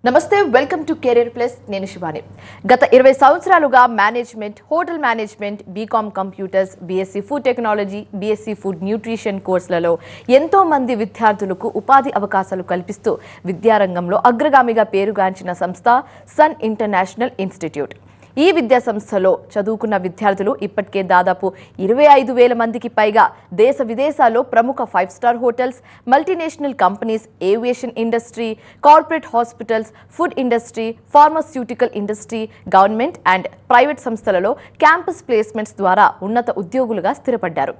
నమస్తే welcome to career plus నేను శివాని. గత 20 సంవత్సరాలుగా management, hotel management, BCom computers, BSc food technology, BSc food nutrition కోర్సులలో ఎంతో మంది విద్యార్థులకు ఉపాధి అవకాశాలు కల్పిస్తూ విద్యారంగంలో అగ్రగామిగా పేరుగాంచిన సంస్థ సన్ ఇంటర్నేషనల్ ఇన్స్టిట్యూట్. ఈ విద్యా సంస్థలో చదువుకున్న విద్యార్థులు ఇప్పటికే దాదాపు 25,000 మందికి పైగా దేశ విదేశాల్లో ప్రముఖ 5-స్టార్ hotels, multinational companies, aviation industry, corporate hospitals, food industry, pharmaceutical industry, government and private సంస్థలలో క్యాంపస్ ప్లేస్మెంట్స్ ద్వారా ఉన్నత ఉద్యోగులుగా స్థిరపడ్డారు.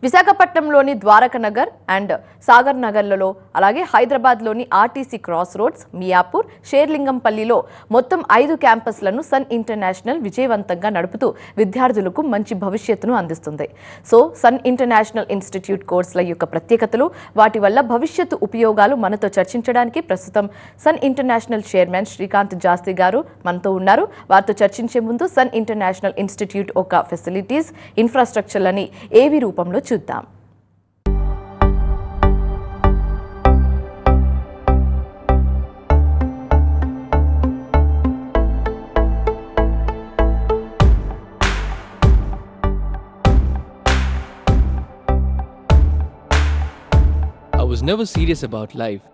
విశాఖపట్నంలోని ద్వారకా నగర్ అండ్ సాగర్ నగర్లలో, అలాగే హైదరాబాద్లోని ఆర్టీసీ క్రాస్ రోడ్స్, మియాపూర్, షేర్లింగంపల్లిలో మొత్తం 5 క్యాంపస్లను సన్ ఇంటర్నేషనల్ విజయవంతంగా నడుపుతూ విద్యార్థులకు మంచి భవిష్యత్తును అందిస్తుంది. సో సన్ ఇంటర్నేషనల్ ఇన్స్టిట్యూట్ కోర్సుల యొక్క ప్రత్యేకతలు, వాటి వల్ల భవిష్యత్తు ఉపయోగాలు మనతో చర్చించడానికి ప్రస్తుతం సన్ ఇంటర్నేషనల్ చైర్మన్ శ్రీకాంత్ జాస్తి గారు మనతో ఉన్నారు. వారితో చర్చించే ముందు సన్ ఇంటర్నేషనల్ ఇన్స్టిట్యూట్ ఒక ఫెసిలిటీస్, ఇన్ఫ్రాస్ట్రక్చర్లని ఏవి రూపంలో చూద్దాం. I was never serious about life.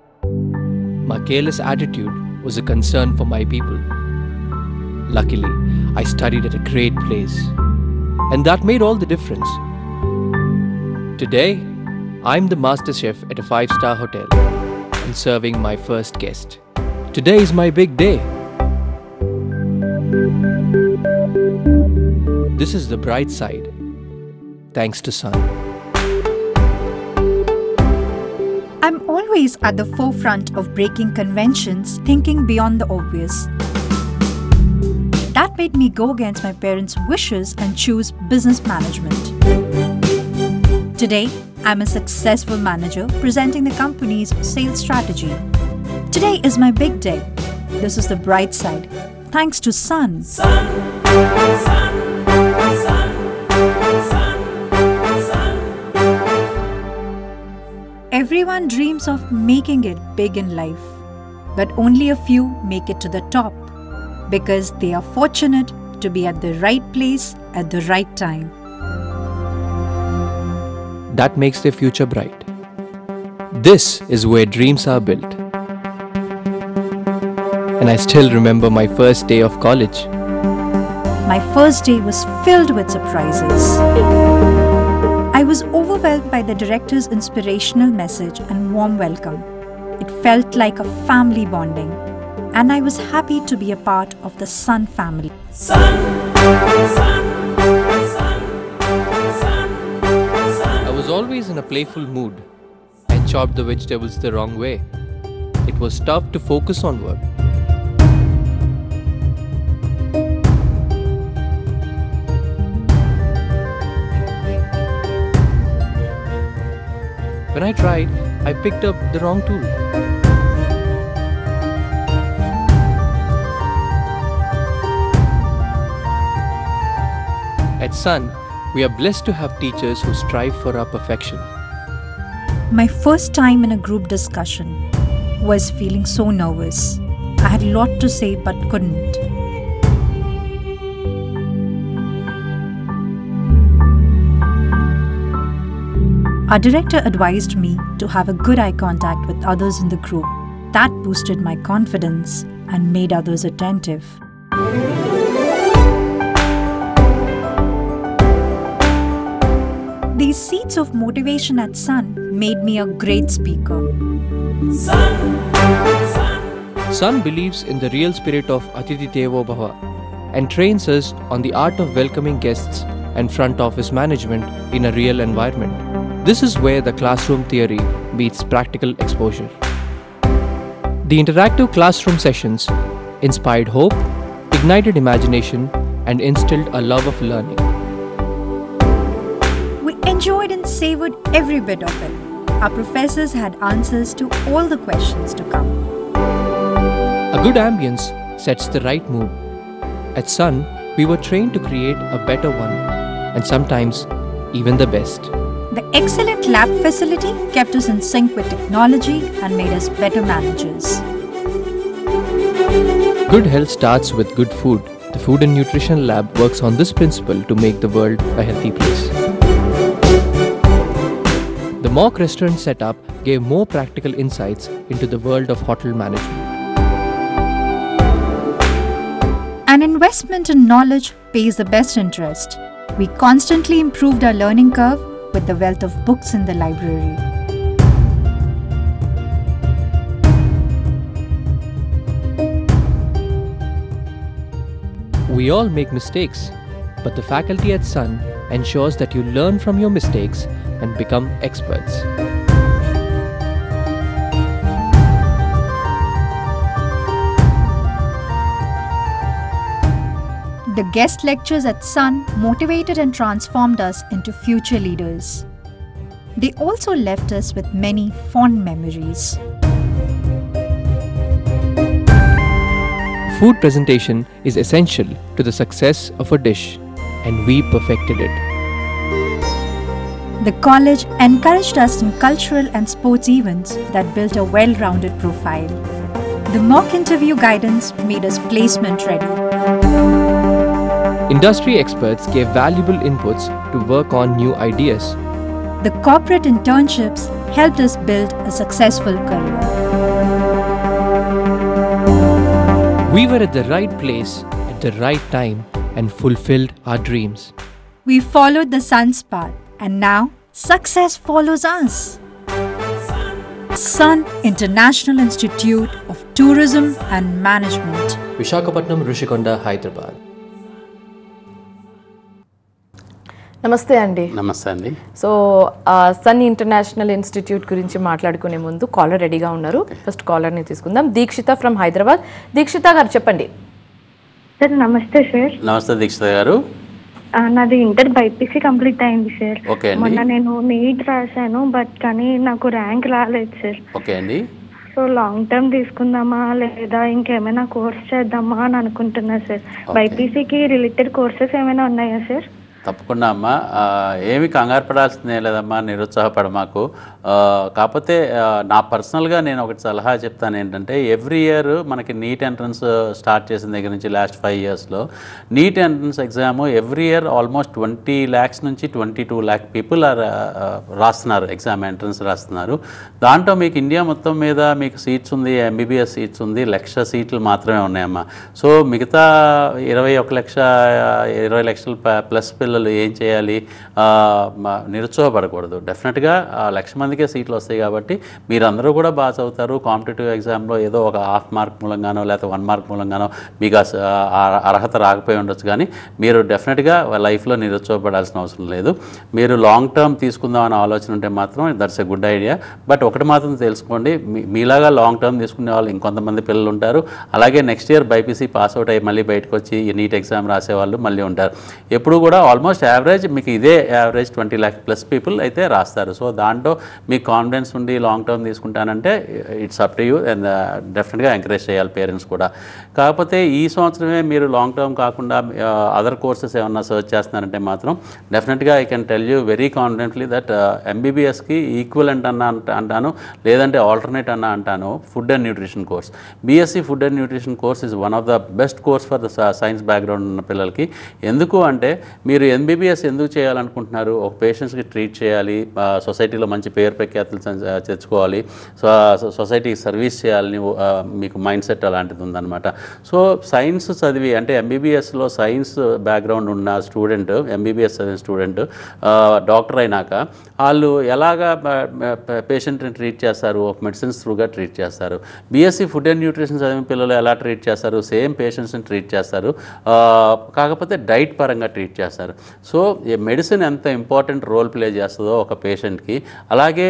My careless attitude was a concern for my people. Luckily, I studied at a great place, and that made all the difference. Today, I'm the master chef at a 5-star hotel and serving my first guest. Today is my big day. This is the bright side, thanks to Sun. I'm always at the forefront of breaking conventions, thinking beyond the obvious. That made me go against my parents' wishes and choose business management. Today, I'm a successful manager presenting the company's sales strategy. Today is my big day. This is the bright side, thanks to Sun. Sun, sun, sun, sun, sun. Everyone dreams of making it big in life, but only a few make it to the top because they are fortunate to be at the right place at the right time. That makes their future bright. This is where dreams are built. And I still remember my first day of college. My first day was filled with surprises. I was overwhelmed by the director's inspirational message and warm welcome. It felt like a family bonding, and I was happy to be a part of the Sun family. Sun, sun, sun, sun. I was always in a playful mood. I chopped the vegetables the wrong way. It was tough to focus on work. When I tried, I picked up the wrong tool. At Sun, we are blessed to have teachers who strive for our perfection. My first time in a group discussion was feeling so nervous. I had a lot to say but couldn't. Our director advised me to have a good eye contact with others in the group. That boosted my confidence and made others attentive. These seeds of motivation at Sun made me a great speaker. Sun, sun. Sun believes in the real spirit of Atithi Devo Bhava and trains us on the art of welcoming guests and front office management in a real environment. This is where the classroom theory meets practical exposure. The interactive classroom sessions inspired hope, ignited imagination, and instilled a love of learning. We enjoyed and savored every bit of it. Our professors had answers to all the questions to come. A good ambience sets the right mood. At Sun, we were trained to create a better one, and sometimes even the best. The excellent lab facility kept us in sync with technology and made us better managers. Good health starts with good food. The Food and Nutrition Lab works on this principle to make the world a healthy place. The mock restaurant setup gave more practical insights into the world of hotel management. An investment in knowledge pays the best interest. We constantly improved our learning curve with the wealth of books in the library. We all make mistakes, but the faculty at Sun ensures that you learn from your mistakes and become experts. The guest lectures at Sun motivated and transformed us into future leaders. They also left us with many fond memories. Food presentation is essential to the success of a dish, and we perfected it. The college encouraged us in cultural and sports events that built a well-rounded profile. The mock interview guidance made us placement ready. Industry experts gave valuable inputs to work on new ideas. The corporate internships helped us build a successful career. We were at the right place at the right time and fulfilled our dreams. We followed the sun's path, and now success follows us. Sun International Institute of Tourism and Management. Visakhapatnam, Rishikonda, Hyderabad. నమస్తే అండి. నమస్తే అండి. So sun international institute గురించి మాట్లాడుకునే ముందు caller రెడీగా ఉన్నారు. First కాలర్ని తీసుకుందాం. దీక్షిత ఫ్రమ్ హైదరాబాద్. దీక్షిత గారు చెప్పండి. సార్ నమస్తే సార్. నమస్తే దీక్షిత గారు. నాది ఇంటర్ బైపీసీ కంప్లీట్ అయింది సార్. ఓకే అండి. మొన్న నేను నీట్ రాశాను, బట్ కానీ నాకు ర్యాంక్ రాలేదు సార్. ఓకే అండి. సో లాంగ్ టర్మ్ తీసుకుందామా లేదా ఇంకేమైనా కోర్స్ చేద్దామా అని అనుకుంటున్నా సార్. బైపీసీకి రిలేటెడ్ కోర్సెస్ ఏమైనా ఉన్నాయా సార్? తప్పకుండా అమ్మా, ఏమి కంగారు పడాల్సిందే లేదమ్మా, నిరుత్సాహపడ మాకు. కాకపోతే నా పర్సనల్గా నేను ఒకటి సలహా చెప్తాను ఏంటంటే, ఎవ్రీ ఇయర్ మనకి నీట్ ఎంట్రన్స్ స్టార్ట్ చేసిన దగ్గర నుంచి లాస్ట్ 5 yearsలో NEET entrance exam every year almost 20 lakhs నుంచి 22 lakh పీపుల్ రాస్తున్నారు, ఎగ్జామ్ ఎంట్రన్స్ రాస్తున్నారు. దాంట్లో మీకు ఇండియా మొత్తం మీద మీకు సీట్స్ ఉంది, ఎంబీబీఎస్ సీట్స్ ఉంది, 1,00,000 సీట్లు మాత్రమే ఉన్నాయమ్మా. సో మిగతా 20 లక్షల ప్లస్ పిల్లలు ఏం చేయాలి? నిరుత్సాహపడకూడదు. డెఫినెట్గా 1,00,000 మందికే సీట్లు వస్తాయి కాబట్టి మీరందరూ కూడా బాగా చదువుతారు. కాంపిటేటివ్ ఎగ్జామ్లో ఏదో ఒక 1/2 మార్క్ మూలంగానో లేకపోతే 1 మార్క్ మూలంగానో మీకు అర్హత రాకపోయి ఉండొచ్చు, కానీ మీరు డెఫినెట్గా లైఫ్లో నిరుత్సాహపడాల్సిన అవసరం లేదు. మీరు లాంగ్ టర్మ్ తీసుకుందామని ఆలోచన ఉంటే మాత్రం that's a good idea. But ఒకటి మాత్రం తెలుసుకోండి, మీలాగా లాంగ్ టర్మ్ తీసుకునే వాళ్ళు ఇంకొంతమంది పిల్లలు ఉంటారు. అలాగే next year BiPC pass out అయ్యి మళ్ళీ బయటకు వచ్చి నీట్ ఎగ్జామ్ రాసేవాళ్ళు మళ్ళీ ఉంటారు. ఎప్పుడు కూడా ఆల్మోస్ట్ యావరేజ్ మీకు ఇదే యావరేజ్ 20 lakh ప్లస్ పీపుల్ అయితే రాస్తారు. సో దాంట్లో మీకు కాన్ఫిడెన్స్ ఉండి లాంగ్ టర్మ్ తీసుకుంటానంటే it's up to you, and డెఫినెట్గా ఎంకరేజ్ చేయాలి పేరెంట్స్ కూడా. కాకపోతే ఈ సంవత్సరమే మీరు లాంగ్ టర్మ్ కాకుండా అదర్ కోర్సెస్ ఏమన్నా సర్చ్ చేస్తున్నారంటే మాత్రం డెఫినెట్గా I can tell you very కాన్ఫిడెంట్లీ దట్ ఎంబీబీఎస్కి ఈక్వలెంట్ అంటాను, లేదంటే ఆల్టర్నేట్ అంటాను food and nutrition course. BSc food and nutrition course is one of the best course for the science background ఉన్న పిల్లలకి. ఎందుకు అంటే మీరు ఎంబీబీఎస్ ఎందుకు చేయాలనుకుంటున్నారు? ఒక పేషెంట్స్కి ట్రీట్ చేయాలి, సొసైటీలో మంచి పేరు ప్రఖ్యాతులు తెచ్చుకోవాలి, సొసైటీకి సర్వీస్ చేయాలని మీకు మైండ్ సెట్ అలాంటిది ఉందన్నమాట. సో సైన్స్ చదివి అంటే ఎంబీబీఎస్లో సైన్స్ బ్యాక్గ్రౌండ్ ఉన్న స్టూడెంట్, ఎంబీబీఎస్ చదివిన స్టూడెంట్ డాక్టర్ అయినాక వాళ్ళు ఎలాగా పేషెంట్ని ట్రీట్ చేస్తారు? ఒక మెడిసిన్స్ త్రూగా ట్రీట్ చేస్తారు. బీఎస్సీ ఫుడ్ అండ్ న్యూట్రిషన్ చదివిన పిల్లలు ఎలా ట్రీట్ చేస్తారు? సేమ్ పేషెంట్స్ని ట్రీట్ చేస్తారు, కాకపోతే డైట్ పరంగా ట్రీట్ చేస్తారు. సో ఈ మెడిసిన్ ఎంత ఇంపార్టెంట్ రోల్ ప్లే చేస్తుందో ఒక పేషెంట్కి, అలాగే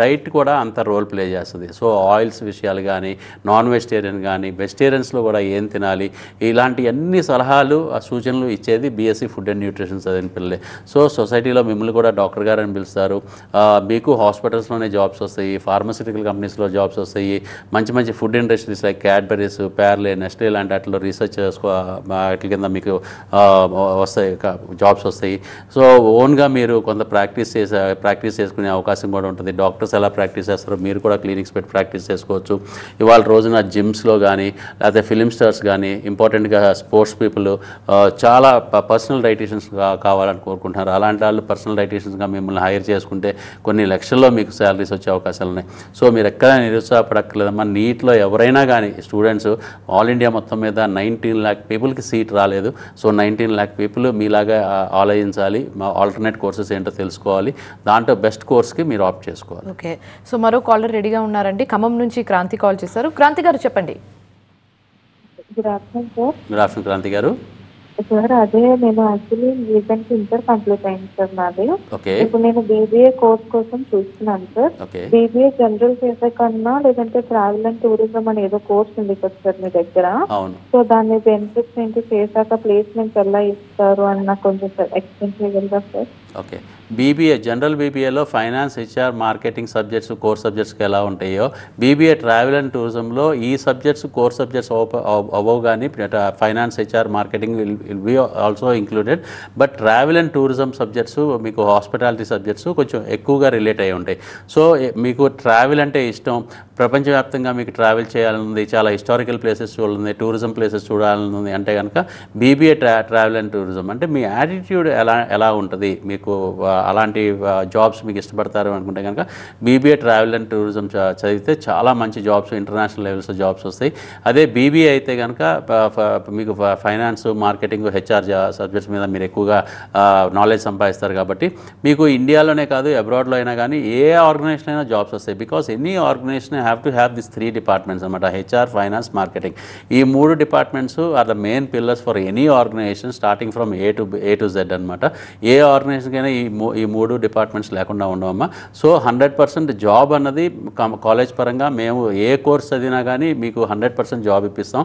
డైట్ కూడా అంత రోల్ ప్లే చేస్తుంది. సో ఆయిల్స్ విషయాలు కానీ, నాన్ వెజిటేరియన్ కానీ, వెజిటేరియన్స్లో కూడా ఏం తినాలి, ఇలాంటి అన్ని సలహాలు సూచనలు ఇచ్చేది బీఎస్సీ ఫుడ్ అండ్ న్యూట్రిషన్ చదివిన పిల్లలే. సో సొసైటీలో మిమ్మల్ని కూడా డాక్టర్ గారు అని పిలుస్తారు. మీకు హాస్పిటల్స్లోనే జాబ్స్ వస్తాయి, ఫార్మస్యూటికల్ కంపెనీస్లో జాబ్స్ వస్తాయి, మంచి మంచి food industries like Cadbury's, Parle, Nestle లాంటి వాటిలో రీసెర్చ్ వాటి కింద మీకు వస్తాయి జాబ్స్ వస్తాయి. సో ఓన్గా మీరు కొంత ప్రాక్టీస్ చేసుకునే అవకాశం కూడా ఉంటుంది. డాక్టర్స్ ఎలా ప్రాక్టీస్ చేస్తారో మీరు కూడా క్లినిక్స్ పెట్టి ప్రాక్టీస్ చేసుకోవచ్చు. ఇవాళ రోజున జిమ్స్లో కానీ లేకపోతే ఫిలిం స్టార్స్ కానీ ఇంపార్టెంట్గా స్పోర్ట్స్ పీపుల్ చాలా పర్సనల్ డైటీషియన్స్ కావాలని కోరుకుంటున్నారు. అలాంటి వాళ్ళు పర్సనల్ డైటీషియన్స్గా మిమ్మల్ని హైర్ చేసుకుంటే కొన్ని లక్షల్లో మీకు శాలరీస్ వచ్చే అవకాశాలు ఉన్నాయి. సో మీరు ఎక్కడ నిరుత్సాహపడక్కర్లేదమ్మా. నీట్లో ఎవరైనా కానీ స్టూడెంట్స్ ఆల్ ఇండియా మొత్తం మీద 19 lakh పీపుల్కి సీట్ రాలేదు. సో 19 lakh పీపుల్ మీలాగా ఆలోచించాలి, ఆల్టర్నేట్ కోర్సెస్ ఏంటో తెలుసుకోవాలి, దాంట్లో బెస్ట్ కోర్స్కి మీరు ఆప్ట్ చేసుకోవాలి. ఓకే, సో మరో కాలర్ రెడీగా ఉన్నారండి. ఖమ్మం నుంచి క్రాంతి కాల్ చేశారు. క్రాంతి గారు చెప్పండి. Good afternoon sir. Good afternoon Kranti garu. Sir అదే నేను యాక్చువల్లీ రీసెంట్ ఇంటర్ కంప్లీట్ అయింది సార్ నాది. ఓకే. ఇప్పుడు నేను బీబీఏ కోర్స్ కోసం చూస్తున్నాను సార్. ఓకే. బీబీఏ జనరల్ చేసే కన్నా లేదంటే ట్రావెల్ అండ్ టూరిజం అని ఏదో కోర్స్ ఉంది కదా సార్ మీ దగ్గర. అవును. సో దాని బెనిఫిట్స్ ఏంటి, చేశాక ప్లేస్మెంట్స్ ఎలా ఇస్తారు అని నాకు కొంచెం ఎక్స్ప్లెయిన్ చేయగలరా సార్? ఓకే. బీబీఏ జనరల్ బీబీఏలో finance, HR, marketing subjects core సబ్జెక్ట్స్కి ఎలా ఉంటాయో బీబీఏ ట్రావెల్ అండ్ టూరిజంలో ఈ సబ్జెక్ట్స్ కోర్ సబ్జెక్ట్స్ అవ్వవు. కానీ finance, HR, marketing will be also included. But travel and tourism subjects మీకు హాస్పిటాలిటీ సబ్జెక్ట్స్ కొంచెం ఎక్కువగా రిలేట్ అయి ఉంటాయి. సో మీకు ట్రావెల్ అంటే ఇష్టం, ప్రపంచవ్యాప్తంగా మీకు ట్రావెల్ చేయాలనుంది, చాలా హిస్టారికల్ ప్లేసెస్ చూడాలని, టూరిజం ప్లేసెస్ చూడాలనుంది అంటే కనుక బీబీఏ ట్రావెల్ అండ్ టూరిజం అంటే మీ యాటిట్యూడ్ ఎలా ఉంటుంది, మీకు అలాంటి జాబ్స్ మీకు ఇష్టపడతారు అనుకుంటే కనుక బీబీఏ ట్రావెల్ అండ్ టూరిజం చదివితే చాలా మంచి జాబ్స్, ఇంటర్నేషనల్ లెవెల్స్ జాబ్స్ వస్తాయి. అదే బీబీఏ అయితే కనుక మీకు ఫైనాన్స్, మార్కెటింగ్, హెచ్ఆర్ సబ్జెక్ట్స్ మీద మీరు ఎక్కువగా నాలెడ్జ్ సంపాదిస్తారు. కాబట్టి మీకు ఇండియాలోనే కాదు అబ్రాడ్లో అయినా కానీ ఏ ఆర్గనైజేషన్ అయినా జాబ్స్ వస్తాయి. Because any organization have to have this 3 departments అనమాట. HR, finance, marketing. ఈ 3 departments are the main pillars for any organization starting from A to Z అనమాట. ఏ ఆర్గనైజేషన్కైనా ఈ 3 డిపార్ట్మెంట్స్ లేకుండా ఉండవమ్మా. సో 100% జాబ్ అన్నది కాలేజ్ పరంగా మేము ఏ కోర్స్ చదివినా కానీ మీకు 100% జాబ్ ఇప్పిస్తాం.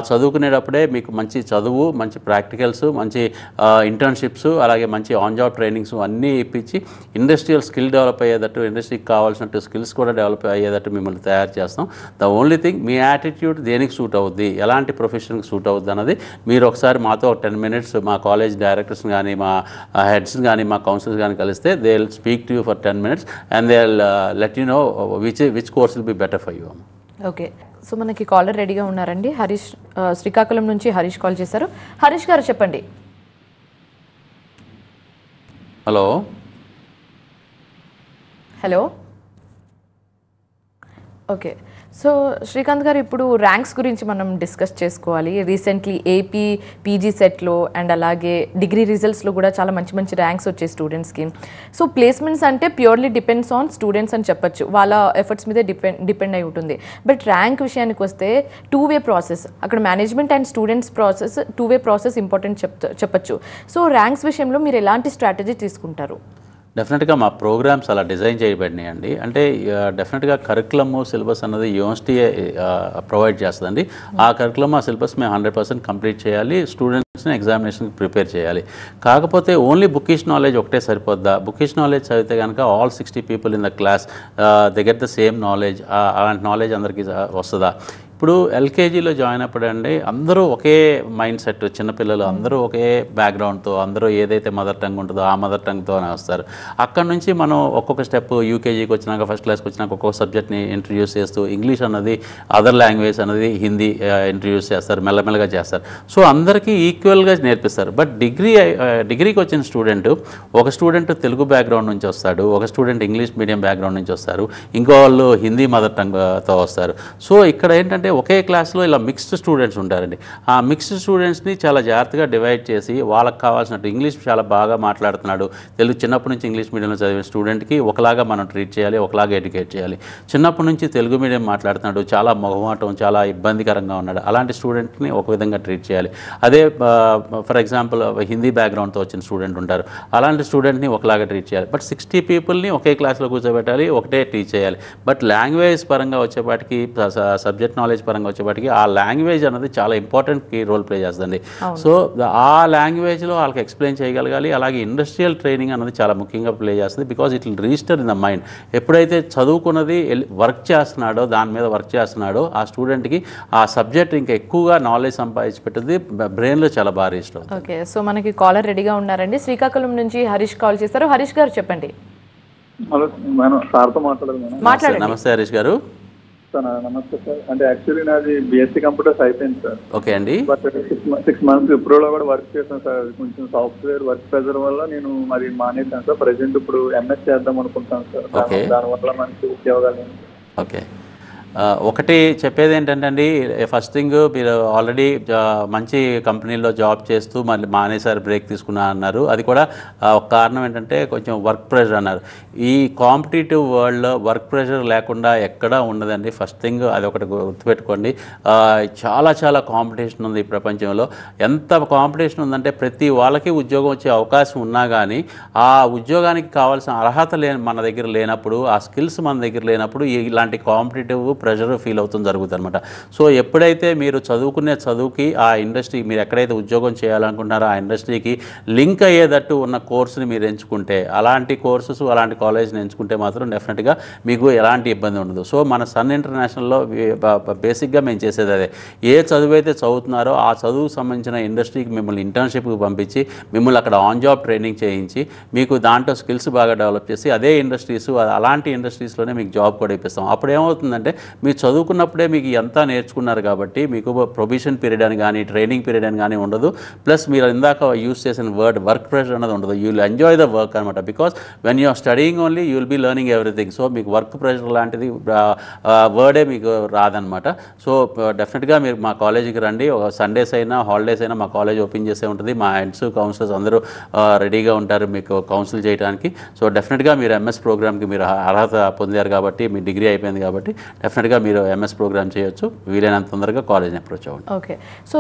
చదువుకునేటప్పుడే మీకు మంచి చదువు, మంచి ప్రాక్టికల్స్, మంచి ఇంటర్న్షిప్స్, అలాగే మంచి ఆన్ జాబ్ ట్రైనింగ్స్ అన్నీ ఇప్పించి ఇండస్ట్రియల్ స్కిల్ డెవలప్ అయ్యేటట్టు, ఇండస్ట్రీకి కావాల్సినట్టు స్కిల్స్ కూడా డెవలప్ అయ్యేటట్టు మిమ్మల్ని తయారు చేస్తాం. The only thing me attitude దేనికి సూట్ అవుద్ది, ఎలాంటి ప్రొఫెషన్కి సూట్ అవుద్ది అన్నది మీరు ఒకసారి మాతో 10 minutes మా కాలేజ్ డైరెక్టర్స్ని కానీ, మా హెడ్స్ని కానీ, మా కౌన్సిలర్స్ కానీ కలిస్తే they will speak to you for 10 minutes and they will let you know which course will be better for you. Okay, so మనకి కాలర్ రెడీగా ఉన్నారండి. హరీష్ శ్రీకాకుళం నుంచి హరీష్ కాల్ చేశారు. హరీష్ గారు చెప్పండి. Hello. Hello. Okay, so Srikanth గారు ఇప్పుడు ర్యాంక్స్ గురించి మనం డిస్కస్ చేసుకోవాలి. రీసెంట్లీ ఏపీ పీజీ సెట్లో అండ్ అలాగే డిగ్రీ రిజల్ట్స్లో కూడా చాలా మంచి మంచి ర్యాంక్స్ వచ్చాయి స్టూడెంట్స్కి. సో ప్లేస్మెంట్స్ అంటే ప్యూర్లీ డిపెండ్స్ ఆన్ స్టూడెంట్స్ అని చెప్పొచ్చు, వాళ్ళ ఎఫర్ట్స్ మీదే డిపెండ్ అయి ఉంటుంది. బట్ ర్యాంక్ విషయానికి వస్తే 2-way ప్రాసెస్, అక్కడ management and students process 2-way process important చెప్పొచ్చు. సో ర్యాంక్స్ విషయంలో మీరు ఎలాంటి స్ట్రాటజీ తీసుకుంటారు? డెఫినెట్గా మా ప్రోగ్రామ్స్ అలా డిజైన్ చేయబడినాయి అండి. అంటే డెఫినెట్గా కరికులము, సిలబస్ అన్నది యూనివర్సిటీ ప్రొవైడ్ చేస్తుందండి. ఆ కరికులమ్, ఆ సిలబస్ మేము 100% కంప్లీట్ చేయాలి, స్టూడెంట్స్ని ఎగ్జామినేషన్కి ప్రిపేర్ చేయాలి. కాకపోతే ఓన్లీ బుకిష్ నాలెడ్జ్ ఒకటే సరిపోద్దా? బుకిష్ నాలెడ్జ్ చదివితే కనుక all 60 people in the class they get the same knowledge, అలాంటి నాలెడ్జ్ అందరికీ వస్తుందా? ఇప్పుడు ఎల్కేజీలో జాయిన్ అప్పుడండి అందరూ ఒకే మైండ్ సెట్, చిన్నపిల్లలు అందరూ ఒకే బ్యాక్గ్రౌండ్తో, అందరూ ఏదైతే మదర్ టంగ్ ఉంటుందో ఆ మదర్ టంగ్తోనే వస్తారు. అక్కడ నుంచి మనం ఒక్కొక్క స్టెప్ యూకేజీకి వచ్చినాక, ఫస్ట్ క్లాస్కి వచ్చినాక ఒక్కొక్క సబ్జెక్ట్ని ఇంట్రడ్యూస్ చేస్తూ ఇంగ్లీష్ అన్నది, అదర్ లాంగ్వేజ్ అన్నది, హిందీ ఇంట్రడ్యూస్ చేస్తారు, మెల్లమెల్లగా చేస్తారు. సో అందరికీ ఈక్వల్గా నేర్పిస్తారు. బట్ డిగ్రీకి వచ్చిన ఒక స్టూడెంట్ తెలుగు బ్యాక్గ్రౌండ్ నుంచి వస్తాడు, ఒక స్టూడెంట్ ఇంగ్లీష్ మీడియం బ్యాక్గ్రౌండ్ నుంచి వస్తారు, ఇంకో వాళ్ళు హిందీ మదర్ టంగ్తో వస్తారు. సో ఇక్కడ ఏంటంటే ఒకే క్లాస్లో ఇలా మిక్స్డ్ స్టూడెంట్స్ ఉంటారండి. ఆ మిక్స్డ్ స్టూడెంట్స్ని చాలా జాగ్రత్తగా డివైడ్ చేసి వాళ్ళకి కావాల్సినట్టు ఇంగ్లీష్ చాలా బాగా మాట్లాడుతున్నాడు, తెలుగు చిన్నప్పటి నుంచి ఇంగ్లీష్ మీడియంలో చదివిన స్టూడెంట్కి ఒకలాగా మనం ట్రీట్ చేయాలి, ఒకలాగా ఎడ్యుకేట్ చేయాలి. చిన్నప్పటి నుంచి తెలుగు మీడియం మాట్లాడుతున్నాడు, చాలా మొహమాటం, చాలా ఇబ్బందికరంగా ఉన్నాడు, అలాంటి స్టూడెంట్ని ఒక విధంగా ట్రీట్ చేయాలి. అదే ఫర్ ఎగ్జాంపుల్ హిందీ బ్యాక్గ్రౌండ్తో వచ్చిన స్టూడెంట్ ఉంటారు, అలాంటి స్టూడెంట్ని ఒకలాగా ట్రీట్ చేయాలి. బట్ 60 peopleని ఒకే క్లాస్లో కూర్చోబెట్టాలి, ఒకటే టీచ్ చేయాలి. బట్ లాంగ్వేజ్ పరంగా వచ్చేపాటికి, సబ్జెక్ట్ నాలెడ్జ్ నాలెడ్జ్ పరంగా వచ్చేప్పటికి ఆ లాంగ్వేజ్ అనేది చాలా ఇంపార్టెంట్ కీ రోల్ ప్లే చేస్తుంది. సో ఆ లాంగ్వేజ్లో వాళ్ళకి ఎక్స్ప్లెయిన్ చేయగలగాలి. అలాగే ఇండస్ట్రియల్ ట్రైనింగ్ అనేది చాలా ముఖ్యంగా ప్లే చేస్తుంది. Because it will register in the mind. ఎప్పుడైతే చదువుకున్నది వర్క్ చేస్తున్నాడో, దాని మీద వర్క్ చేస్తున్నాడో ఆ స్టూడెంట్కి ఆ సబ్జెక్ట్ ఇంకా ఎక్కువగా నాలెడ్జ్ సంపాదించి పెట్టింది, బ్రెయిన్లో చాలా బాగా రిజిస్టర్ అవుతుంది. ఓకే, సో మనకి కాలర్ రెడీగా ఉన్నారండి. శ్రీకాకుళం నుంచి హరీష్ కాల్ చేస్తారు. హరీష్ గారు చెప్పండి. హలో మేడం, సార్తో మాట్లాడదు మేడం. మాట్లాడండి. నమస్తే హరీష్ గారు. సార్ నమస్తే సార్. అంటే యాక్చువల్లీ నాది బీఎస్సీ కంప్యూటర్స్ అయిపోయింది సార్. ఓకే అండి. బట్ 6 months విప్రోలో కూడా వర్క్ చేశాను సార్. కొంచెం సాఫ్ట్వేర్ వర్క్ ప్రెజర్ వల్ల నేను మరి మానేశాను సార్. ప్రజెంట్ ఇప్పుడు ఎంఎస్ చేద్దాం అనుకుంటాను సార్. దానివల్ల మంచి ఉద్యోగాలు. ఓకే, ఒకటి చెప్పేది ఏంటంటే అండి, ఫస్ట్ థింగ్ మీరు ఆల్రెడీ మంచి కంపెనీలో జాబ్ చేస్తూ మళ్ళీ మానేసారి బ్రేక్ తీసుకున్నా అన్నారు. అది కూడా ఒక కారణం ఏంటంటే కొంచెం వర్క్ ప్రెషర్ అన్నారు. ఈ కాంపిటేటివ్ వరల్డ్లో వర్క్ ప్రెషర్ లేకుండా ఎక్కడా ఉండదండి. ఫస్ట్ థింగ్ అది ఒకటి గుర్తుపెట్టుకోండి. చాలా చాలా కాంపిటీషన్ ఉంది ఈ ప్రపంచంలో. ఎంత కాంపిటీషన్ ఉందంటే ప్రతి వాళ్ళకి ఉద్యోగం వచ్చే అవకాశం ఉన్నా కానీ ఆ ఉద్యోగానికి కావాల్సిన అర్హత మన దగ్గర లేనప్పుడు, ఆ స్కిల్స్ మన దగ్గర లేనప్పుడు ఇలాంటి కాంపిటేటివ్ ప్రెషర్ ఫీల్ అవుతుంది జరుగుతుంది అనమాట. సో ఎప్పుడైతే మీరు చదువుకునే చదువుకి ఆ ఇండస్ట్రీ మీరు ఎక్కడైతే ఉద్యోగం చేయాలనుకుంటున్నారో ఆ ఇండస్ట్రీకి లింక్ అయ్యేటట్టు ఉన్న కోర్సుని మీరు ఎంచుకుంటే, అలాంటి కోర్సెస్ అలాంటి కాలేజ్ని ఎంచుకుంటే మాత్రం డెఫినెట్గా మీకు ఎలాంటి ఇబ్బంది ఉండదు. సో మన సన్ ఇంటర్నేషనల్లో బేసిక్గా మేము చేసేది అదే. ఏ చదువు అయితే చదువుతున్నారో ఆ చదువుకు సంబంధించిన ఇండస్ట్రీకి మిమ్మల్ని ఇంటర్న్షిప్కి పంపించి మిమ్మల్ని అక్కడ ఆన్ జాబ్ ట్రైనింగ్ చేయించి మీకు దాంట్లో స్కిల్స్ బాగా డెవలప్ చేసి అదే ఇండస్ట్రీస్ అలాంటి ఇండస్ట్రీస్లోనే మీకు జాబ్ కూడా ఇప్పిస్తాం. అప్పుడు ఏమవుతుందంటే మీరు చదువుకున్నప్పుడే మీకు ఎంత నేర్చుకున్నారు కాబట్టి మీకు ప్రొబిషన్ పీరియడ్ అని కానీ ట్రైనింగ్ పీరియడ్ అని కానీ ఉండదు. ప్లస్ మీరు ఇందాక యూజ్ చేసిన వర్డ్ వర్క్ ప్రెషర్ అనేది ఉండదు. You will enjoy the work అనమాట. Because when you are studying only you will be learning everything. So మీకు వర్క్ ప్రెషర్ లాంటిది వర్డే మీకు రాదనమాట. సో డెఫినెట్గా మీరు మా కాలేజీకి రండి. ఒక సండేస్ అయినా హాలిడేస్ అయినా మా కాలేజ్ ఓపెన్ చేసే ఉంటుంది. మా హెడ్స్ కౌన్సిలర్స్ అందరూ రెడీగా ఉంటారు మీకు కౌన్సిల్ చేయడానికి. సో డెఫినెట్గా మీరు ఎంఎస్ ప్రోగ్రామ్కి మీరు అర్హత పొందారు కాబట్టి, మీ డిగ్రీ అయిపోయింది కాబట్టి డెఫినెట్గా మీరు ఎంఎస్ ప్రోగ్రామ్ చేయొచ్చు. వీలైనంత తొందరగా కాలేజ్ని అప్రోచ్ అవ్వండి. ఓకే, సో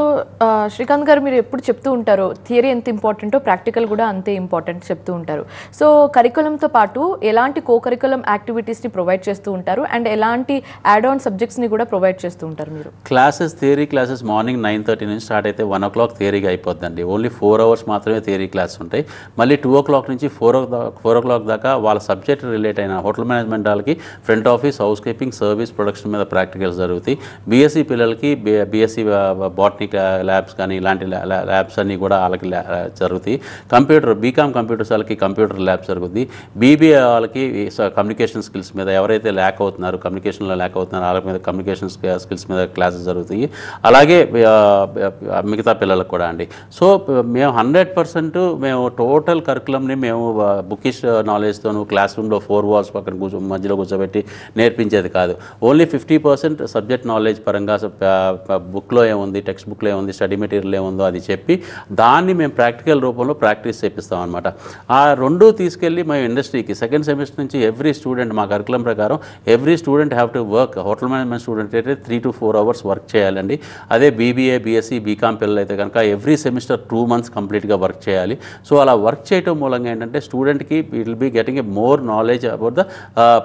శ్రీకాంత్ గారు మీరు ఎప్పుడు చెప్తూ ఉంటారు థియరీ ఎంత ఇంపార్టెంటో ప్రాక్టికల్ కూడా అంతే ఇంపార్టెంట్ చెప్తూ ఉంటారు. సో కరికులంతో పాటు ఎలాంటి కో కరికులం యాక్టివిటీస్ని ప్రొవైడ్ చేస్తూ ఉంటారు అండ్ ఎలాంటి యాడ్ ఆన్ సబ్జెక్ట్స్ని కూడా ప్రొవైడ్ చేస్తూ ఉంటారు మీరు? క్లాసెస్ థియరీ క్లాసెస్ మార్నింగ్ 9:30 నుంచి స్టార్ట్ అయితే 1 o'clock థియరీగా అయిపోద్దండి. ఓన్లీ 4 hours మాత్రమే థియరీ క్లాస్ ఉంటాయి. మళ్ళీ 2 o'clock నుంచి 4 o'clock దాకా వాళ్ళ సబ్జెక్ట్ రిలేట్ అయిన హోటల్ మేనేజ్మెంట్ వాళ్ళకి front office, house keeping, service, production మీద ప్రాక్టికల్స్ జరుగుతాయి. బీఎస్సీ పిల్లలకి బీఎస్సీ బాటనీ ల్యాబ్స్ కానీ ఇలాంటి ల్యాబ్స్ అన్నీ కూడా వాళ్ళకి జరుగుతాయి. బీకామ్ కంప్యూటర్స్ వాళ్ళకి కంప్యూటర్ ల్యాబ్స్ జరుగుతుంది. బీబీఏ వాళ్ళకి కమ్యూనికేషన్ స్కిల్స్ మీద ఎవరైతే ల్యాక్ అవుతున్నారు, కమ్యూనికేషన్లో ల్యాక్ అవుతున్నారు వాళ్ళ మీద కమ్యూనికేషన్ స్కిల్స్ మీద క్లాసెస్ జరుగుతాయి. అలాగే మిగతా పిల్లలకు కూడా అండి. సో మేము 100% మేము టోటల్ కరికులంని మేము బుకిష్ నాలెడ్జ్తోనూ క్లాస్ రూమ్లో 4 walls పక్కన మధ్యలో కూర్చోబెట్టి నేర్పించేది కాదు. ఓన్లీ 50% సబ్జెక్ట్ నాలెడ్జ్ పరంగా బుక్లో ఏముంది, టెక్స్ట్ బుక్లో ఏముంది, స్టడీ మెటీరియల్ ఏముందో అది చెప్పి దాన్ని మేము ప్రాక్టికల్ రూపంలో ప్రాక్టీస్ చేపిస్తాం అనమాట. ఆ రెండు తీసుకెళ్ళి మేము ఇండస్ట్రీకి సెకండ్ సెమిస్టర్ నుంచి ఎవ్రీ స్టూడెంట్ మా కరికులం ప్రకారం every student have to work. Hotel management student అయితే 3 to 4 hours వర్క్ చేయాలండి. అదే బీబీఏ, బీఎస్సీ, బీకామ్ పిల్లలు అయితే కనుక ఎవ్రీ సెమిస్టర్ 2 months కంప్లీట్గా వర్క్ చేయాలి. సో అలా వర్క్ చేయడం మూలంగా ఏంటంటే స్టూడెంట్కి will be getting a more knowledge about the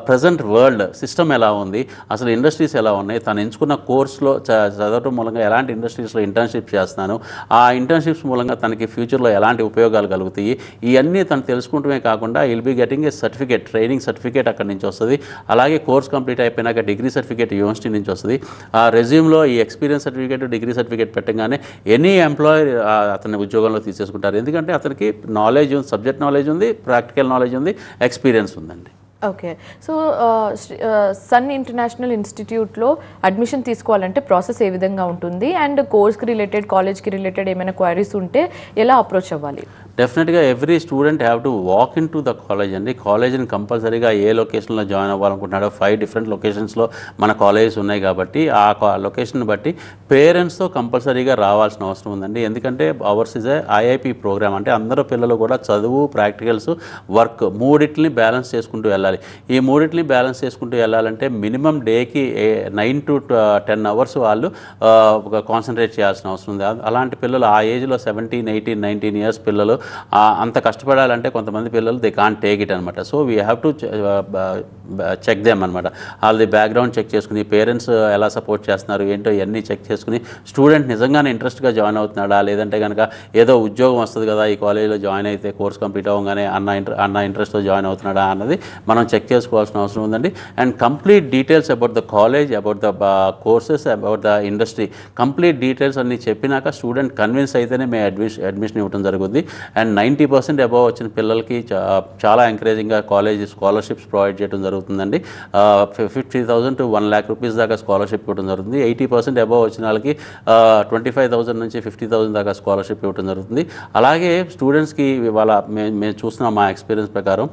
present world system ఎలా ఉంది, అసలు ఇండస్ట్రీస్ ఎలా ఉన్నాయి, తను ఎంచుకున్న కోర్సులో చదవటం మూలంగా ఎలాంటి ఇండస్ట్రీస్లో ఇంటర్న్షిప్ చేస్తున్నాను, ఆ ఇంటర్న్షిప్స్ మూలంగా తనకి ఫ్యూచర్లో ఎలాంటి ఉపయోగాలు కలుగుతాయి, ఇవన్నీ తను తెలుసుకుంటమే కాకుండా will be getting a certificate, training certificate అక్కడి నుంచి వస్తుంది. అలాగే కోర్స్ కంప్లీట్ అయిపోయినాక డిగ్రీ సర్టిఫికేట్ యూనివర్సిటీ నుంచి వస్తుంది. ఆ రెజ్యూమ్లో ఈ ఎక్స్పీరియన్స్ సర్టిఫికేట్, డిగ్రీ సర్టిఫికేట్ పెట్టగానే ఎనీ ఎంప్లాయర్ అతని ఉద్యోగంలో తీసేసుకుంటారు. ఎందుకంటే అతనికి నాలెడ్జ్ ఉంది, సబ్జెక్ట్ నాలెడ్జ్ ఉంది, ప్రాక్టికల్ నాలెడ్జ్ ఉంది, ఎక్స్పీరియన్స్ ఉందండి. ఓకే, సో సన్ ఇంటర్నేషనల్ ఇన్స్టిట్యూట్లో అడ్మిషన్ తీసుకోవాలంటే ప్రాసెస్ ఏ విధంగా ఉంటుంది అండ్ కోర్స్కి రిలేటెడ్, కాలేజ్కి రిలేటెడ్ ఏమైనా క్వైరీస్ ఉంటే ఎలా అప్రోచ్ అవ్వాలి? డెఫినెట్గా every student have to walk in to the college అండి. కాలేజ్ని కంపల్సరీగా ఏ లొకేషన్లో జాయిన్ అవ్వాలనుకుంటున్నాడో 5 different లొకేషన్స్లో మన కాలేజెస్ ఉన్నాయి కాబట్టి ఆ లొకేషన్ బట్టి పేరెంట్స్తో కంపల్సరీగా రావాల్సిన అవసరం ఉందండి. ఎందుకంటే ours is a IIP program, అంటే అందరూ పిల్లలు కూడా చదువు, ప్రాక్టికల్స్, వర్క్ మూడింటిని బ్యాలెన్స్ చేసుకుంటూ వెళ్ళాలి. ఈ మూడింటిని బ్యాలెన్స్ చేసుకుంటూ వెళ్ళాలంటే మినిమం డేకి 9 to 10 hours వాళ్ళు కాన్సన్ట్రేట్ చేయాల్సిన అవసరం ఉంది. అలాంటి పిల్లలు ఆ ఏజ్లో 17, 18, 19 years పిల్లలు అంత కష్టపడాలంటే కొంతమంది పిల్లలు దే కాంట్ టేక్ ఇట్ అనమాట. So we have to check them అనమాట. వాళ్ళది బ్యాక్గ్రౌండ్ చెక్ చేసుకుని పేరెంట్స్ ఎలా సపోర్ట్ చేస్తున్నారు ఏంటో ఇవన్నీ చెక్ చేసుకుని స్టూడెంట్ నిజంగానే ఇంట్రెస్ట్గా జాయిన్ అవుతున్నాడా, లేదంటే కనుక ఏదో ఉద్యోగం వస్తుంది కదా ఈ కాలేజీలో జాయిన్ అయితే కోర్స్ కంప్లీట్ అవ్వగానే అన్న ఇంట్రెస్ట్తో జాయిన్ అవుతున్నాడా అన్నది మనం చెక్ చేసుకోవాల్సిన అవసరం ఉందండి. And complete details about the college, about the courses, about the industry complete details అన్ని చెప్పినాక స్టూడెంట్ కన్విన్స్ అయితేనే మేము అడ్మిషన్ ఇవ్వడం జరుగుతుంది. అండ్ 90% అబౌవ్ వచ్చిన పిల్లలకి చాలా ఎంకరేజింగ్గా కాలేజ్ స్కాలర్షిప్స్ ప్రొవైడ్ చేయడం జరుగుతుందండి. 50,000 to 1 lakh రూపీస్ దాకా స్కాలర్షిప్ ఇవ్వడం జరుగుతుంది. 80% అబౌవ్ వచ్చిన వాళ్ళకి 25,000 నుంచి 50,000 దాకా స్కాలర్షిప్ ఇవ్వడం జరుగుతుంది. అలాగే స్టూడెంట్స్కి ఇవాళ మేము చూస్తున్నాం మా ఎక్స్పీరియన్స్ ప్రకారం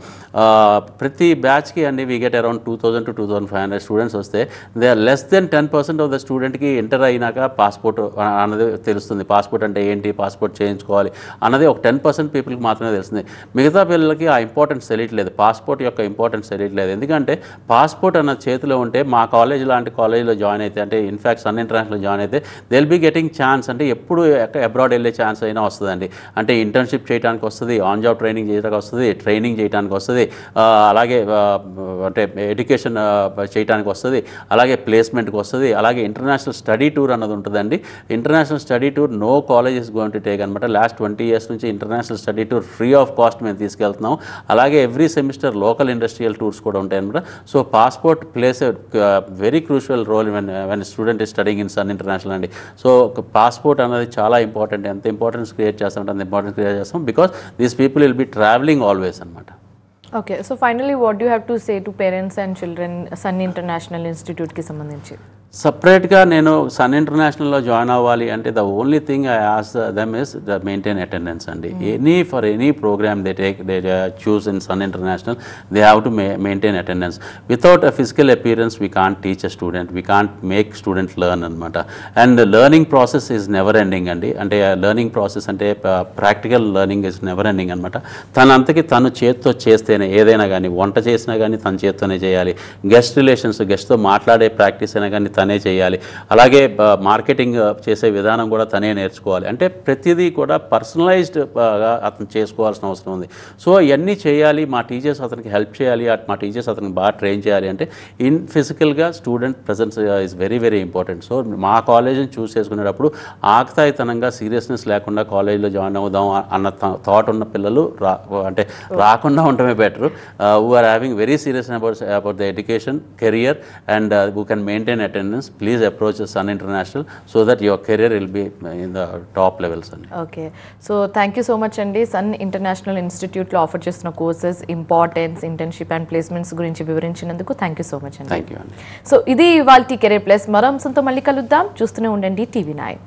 ప్రతి బ్యాచ్కి అండి we get around 2,000 to 2,500 students వస్తే they are less then 10% of the స్టూడెంట్కి ఎంటర్ అయినాక పాస్పోర్ట్ అన్నది తెలుస్తుంది. పాస్పోర్ట్ అంటే ఏంటి, పాస్పోర్ట్ చేయించుకోవాలి అన్నది ఒక 10% పీపుల్కి మాత్రమే తెలుస్తుంది. మిగతా పిల్లలకి ఆ ఇంపార్టెన్స్ తెలియట్లేదు, పాస్పోర్ట్ యొక్క ఇంపార్టెన్స్ తెలియట్లేదు. ఎందుకంటే పాస్పోర్ట్ అన్న చేతిలో ఉంటే మా కాలేజ్ లాంటి కాలేజీలో జాయిన్ అయితే, అంటే ఇన్ఫ్యాక్ట్ సన్ ఇంటర్నేషనల్ జాయిన్ అయితే they will be getting chance. అంటే ఎప్పుడు అబ్రాడ్ వెళ్ళే ఛాన్స్ అయినా వస్తుందండి. అంటే ఇంటర్న్షిప్ చేయడానికి వస్తుంది, ఆన్ జాబ్ ట్రైనింగ్ చేయడానికి వస్తుంది, ట్రైనింగ్ చేయడానికి వస్తుంది, అలాగే అంటే ఎడ్యుకేషన్ చేయడానికి వస్తుంది, అలాగే ప్లేస్మెంట్కి వస్తుంది, అలాగే ఇంటర్నేషనల్ స్టడీ టూర్ అన్నది ఉంటుందండి. International study tour no college is going to take అనమాట. లాస్ట్ 20 years నుంచి international study tour free of cost మేము తీసుకెళ్తున్నాం. అలాగే every semester local industrial tours కూడా ఉంటాయి అనమాట. So passport place very crucial role when student is studying in sun international అండి. So passport అనేది చాలా ఇంపార్టెంట్. ఎంత ఇంపార్టెన్స్ క్రియేట్ చేస్తామంటే అంత ఇంపార్టెన్స్ క్రియేట్ చేస్తాం, because these people will be travelling always అనమాట. Okay, so finally what you have to say to parents and children Sun International ఇన్స్టిట్యూట్కి సంబంధించి? సపరేట్గా నేను సన్ ఇంటర్నేషనల్లో జాయిన్ అవ్వాలి అంటే the only thing I ask them is the maintain attendance అండి. For any program they choose in sun International they have to maintain attendance. Without a physical appearance we can't teach a student, we can't make student learn అనమాట. And learning process is never ending అండి. అంటే learning process అంటే practical learning is never ending అనమాట. తనంతకి తను చేత్తో చేస్తేనే ఏదైనా కానీ, వంట చేసినా కానీ తన చేత్తోనే చేయాలి. గెస్ట్ రిలేషన్స్, గెస్ట్తో మాట్లాడే ప్రాక్టీస్ అయినా కానీ తనే చేయాలి. అలాగే మార్కెటింగ్ చేసే విధానం కూడా తనే నేర్చుకోవాలి. అంటే ప్రతిదీ కూడా పర్సనలైజ్డ్గా అతను చేసుకోవాల్సిన అవసరం ఉంది. సో ఇవన్నీ చేయాలి, మా టీచర్స్ అతనికి హెల్ప్ చేయాలి, మా టీచర్స్ అతనికి బాగా ట్రైన్ చేయాలి అంటే ఫిజికల్గా student presence is very very important. So మా కాలేజీని చూస్ చేసుకునేటప్పుడు ఆకతాయితనంగా సీరియస్నెస్ లేకుండా కాలేజీలో జాయిన్ అవుదాం అన్న థాట్ ఉన్న పిల్లలు అంటే రాకుండా ఉండటమే better. Who are having very serious about the education career and who can maintain attendance, please approach Sun International so that your career will be in the top levels. Okay, so thank you so much andi. Sun International Institute lo offer chestunna courses, importance, internship and placements gurinchi vivarinchiనందుకు thank you so much andi. Thank you andi. So idi ivalti career plus maro అంశంతో మళ్ళీ కలుద్దాం. చూస్తూనే ఉండండి TV9.